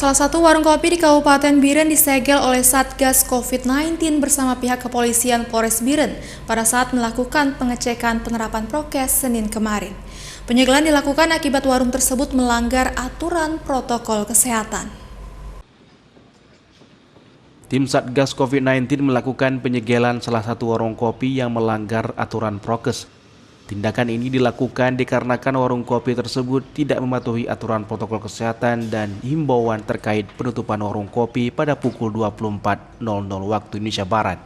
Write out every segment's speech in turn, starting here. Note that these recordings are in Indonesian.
Salah satu warung kopi di Kabupaten Biren disegel oleh Satgas COVID-19 bersama pihak kepolisian Polres Biren pada saat melakukan pengecekan penerapan prokes Senin kemarin. Penyegelan dilakukan akibat warung tersebut melanggar aturan protokol kesehatan. Tim Satgas COVID-19 melakukan penyegelan salah satu warung kopi yang melanggar aturan prokes. Tindakan ini dilakukan dikarenakan warung kopi tersebut tidak mematuhi aturan protokol kesehatan dan himbauan terkait penutupan warung kopi pada pukul 24.00 waktu Indonesia Barat.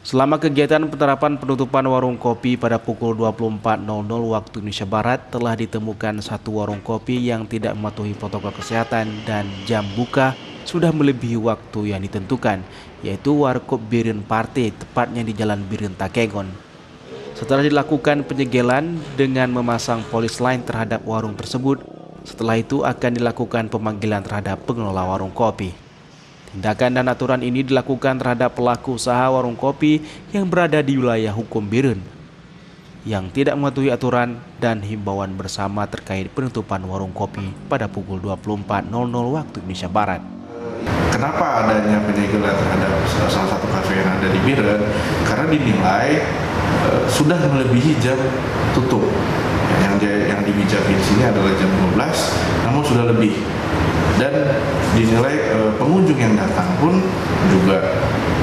Selama kegiatan penerapan penutupan warung kopi pada pukul 24.00 waktu Indonesia Barat, telah ditemukan satu warung kopi yang tidak mematuhi protokol kesehatan dan jam buka sudah melebihi waktu yang ditentukan, yaitu Warkop Biren Partai, tepatnya di Jalan Biren Takengon. Setelah dilakukan penyegelan dengan memasang polis lain terhadap warung tersebut, setelah itu akan dilakukan pemanggilan terhadap pengelola warung kopi. Tindakan dan aturan ini dilakukan terhadap pelaku usaha warung kopi yang berada di wilayah hukum Biren, yang tidak mematuhi aturan dan himbauan bersama terkait penutupan warung kopi pada pukul 24.00 waktu Indonesia Barat. Kenapa adanya penyegelan terhadap salah satu kafe yang ada di Biren? Karena dinilai sudah melebihi jam tutup. Yang dibijakin di sini adalah jam 12, namun sudah lebih. Dan dinilai pengunjung yang datang pun juga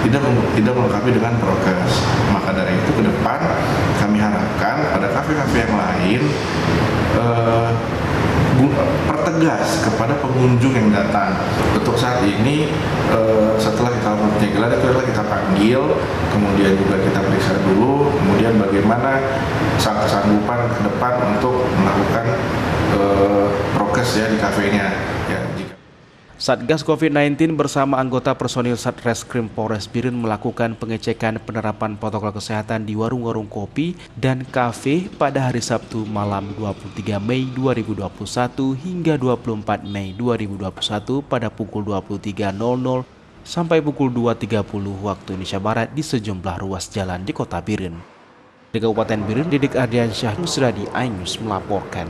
tidak melengkapi dengan prokes. Maka dari itu ke depan kami harapkan pada kafe-kafe yang lain pertegas kepada pengunjung yang datang. Untuk saat ini setelah kita lakukan penyegelan itu adalah kita panggil, kemudian juga kita periksa dulu, kemudian bagaimana kesanggupan ke depan untuk melakukan prokes ya di kafenya. Ya, Satgas COVID-19 bersama anggota personil Satreskrim Polres Biren melakukan pengecekan penerapan protokol kesehatan di warung-warung kopi dan kafe pada hari Sabtu malam 23 Mei 2021 hingga 24 Mei 2021 pada pukul 23.00 sampai pukul 2.30 waktu Indonesia Barat di sejumlah ruas jalan di Kota Biren. Di Kabupaten Biren, Didik Ardiansyah, Nusradi, iNews melaporkan.